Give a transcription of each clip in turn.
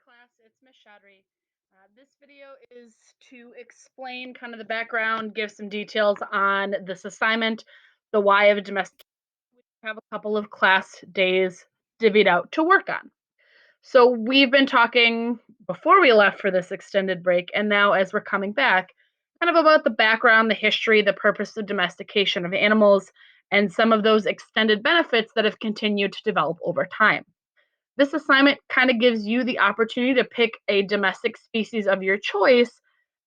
class, it's Miss Shadri. This video is to explain kind of the background, give some details on this assignment, the why of domestic. We have a couple of class days divvied out to work on. So we've been talking before we left for this extended break, and now as we're coming back, kind of about the background, the history, the purpose of domestication of animals, and some of those extended benefits that have continued to develop over time. This assignment kind of gives you the opportunity to pick a domestic species of your choice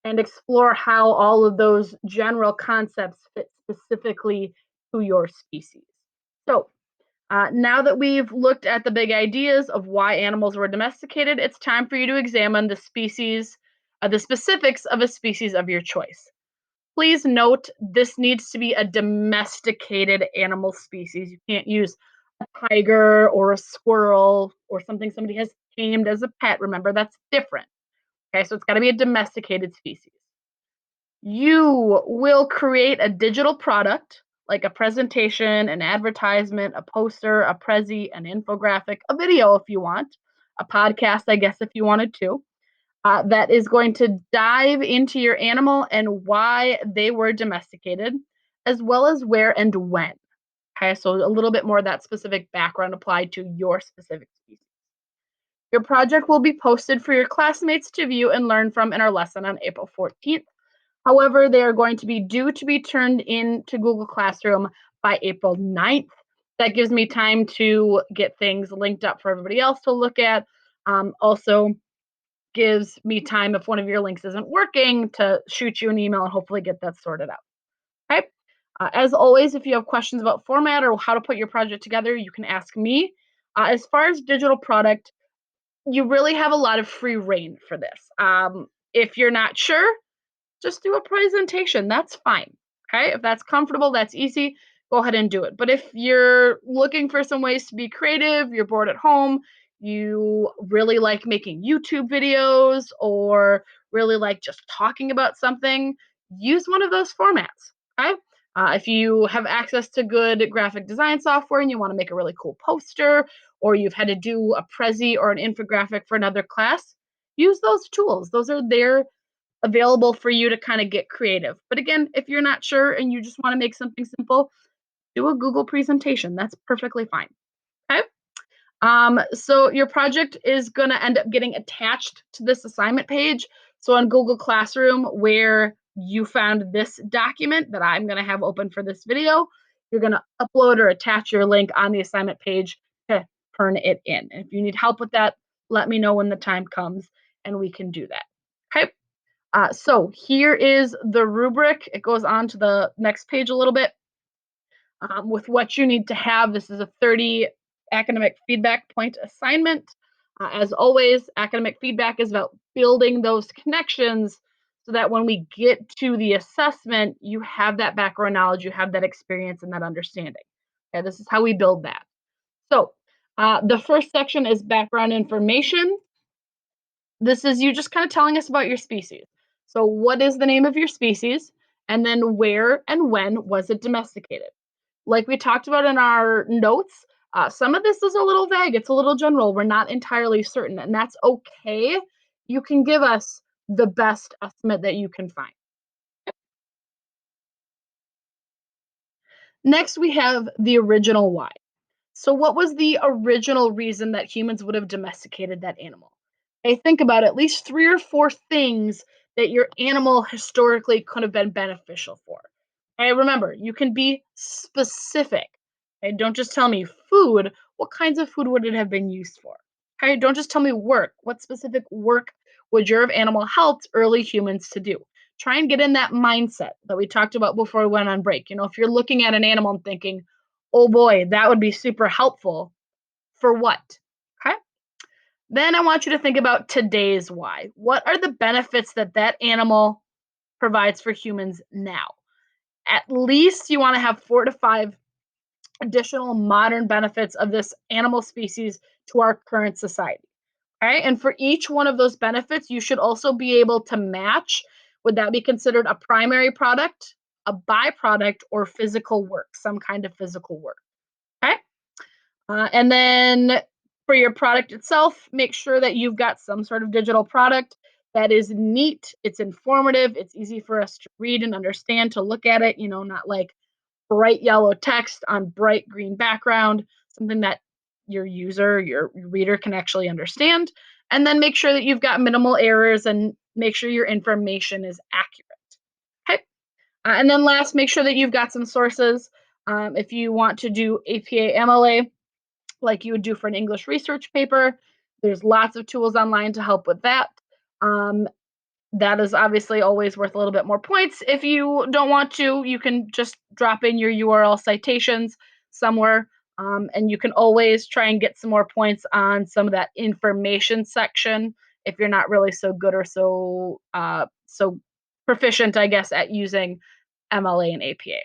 and explore how all of those general concepts fit specifically to your species. So, now that we've looked at the big ideas of why animals were domesticated, it's time for you to examine the specifics of a species of your choice. Please note this needs to be a domesticated animal species. You can't use a tiger or a squirrel or something somebody has tamed as a pet. Remember, that's different. Okay, so it's got to be a domesticated species. You will create a digital product like a presentation, an advertisement, a poster, a prezi, an infographic, a video if you want, a podcast, I guess, if you wanted to that is going to dive into your animal and why they were domesticated, as well as where and when. Okay, so a little bit more of that specific background applied to your specific species. Your project will be posted for your classmates to view and learn from in our lesson on April 14th. However, they are going to be due to be turned into Google Classroom by April 9th. That gives me time to get things linked up for everybody else to look at. Also, gives me time if one of your links isn't working to shoot you an email and hopefully get that sorted out. Okay. As always, if you have questions about format or how to put your project together, you can ask me. As far as digital product, you really have a lot of free reign for this. If you're not sure, just do a presentation. That's fine. Okay. If that's comfortable, that's easy. Go ahead and do it. But if you're looking for some ways to be creative, you're bored at home, you really like making YouTube videos or really like just talking about something, use one of those formats. Okay. If you have access to good graphic design software and you want to make a really cool poster, or you've had to do a prezi or an infographic for another class, use those tools. Those are there available for you to kind of get creative. But again, if you're not sure and you just want to make something simple, do a Google presentation. That's perfectly fine. Okay. So your project is going to end up getting attached to this assignment page. So on Google Classroom, where you found this document that I'm going to have open for this video, you're going to upload or attach your link on the assignment page to turn it in. And if you need help with that, let me know when the time comes and we can do that. Okay. So here is the rubric. It goes on to the next page a little bit with what you need to have. This is a 30 academic feedback point assignment. As always, academic feedback is about building those connections so that when we get to the assessment, you have that background knowledge, you have that experience and that understanding. Okay, this is how we build that. So the first section is background information. This is you just kind of telling us about your species. So, what is the name of your species? And then, where and when was it domesticated? Like we talked about in our notes, some of this is a little vague, it's a little general. We're not entirely certain, and that's okay. You can give us the best estimate that you can find. Next, we have the original why. So, what was the original reason that humans would have domesticated that animal? I think about at least three or four things that your animal historically could have been beneficial for. And remember, you can be specific. Okay, don't just tell me food. What kinds of food would it have been used for? Okay, don't just tell me work. What specific work would your animal helped early humans to do? Try and get in that mindset that we talked about before we went on break. You know, if you're looking at an animal and thinking, oh boy, that would be super helpful for what? Okay. Then I want you to think about today's why. What are the benefits that that animal provides for humans now? At least you want to have 4 to 5 additional modern benefits of this animal species to our current society. Okay. And for each one of those benefits, you should also be able to match. Would that be considered a primary product, a byproduct, or physical work, some kind of physical work? Okay. And then For your product itself, make sure that you've got some sort of digital product that is neat, it's informative, it's easy for us to read and understand, to look at it, not like bright yellow text on bright green background, something that your user, your reader can actually understand. And then make sure that you've got minimal errors and make sure your information is accurate. Okay. And then last, make sure that you've got some sources. If you want to do APA MLA, like you would do for an English research paper, there's lots of tools online to help with that. Um, that is obviously always worth a little bit more points. If you don't want to, you can just drop in your URL citations somewhere. And you can always try and get some more points on some of that information section if you're not really so good or so proficient, I guess, at using MLA and APA.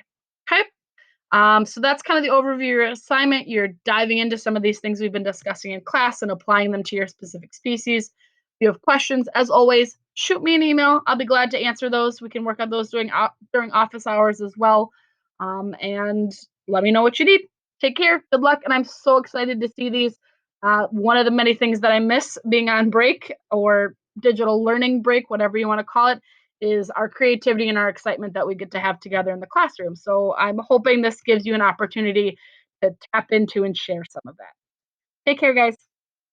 Okay. So that's kind of the overview of your assignment. You're diving into some of these things we've been discussing in class and applying them to your specific species. If you have questions, as always, shoot me an email. I'll be glad to answer those. We can work on those during office hours as well. And let me know what you need. Take care. Good luck. And I'm so excited to see these. One of the many things that I miss being on break or digital learning break, whatever you want to call it, is our creativity and our excitement that we get to have together in the classroom. So I'm hoping this gives you an opportunity to tap into and share some of that. Take care, guys.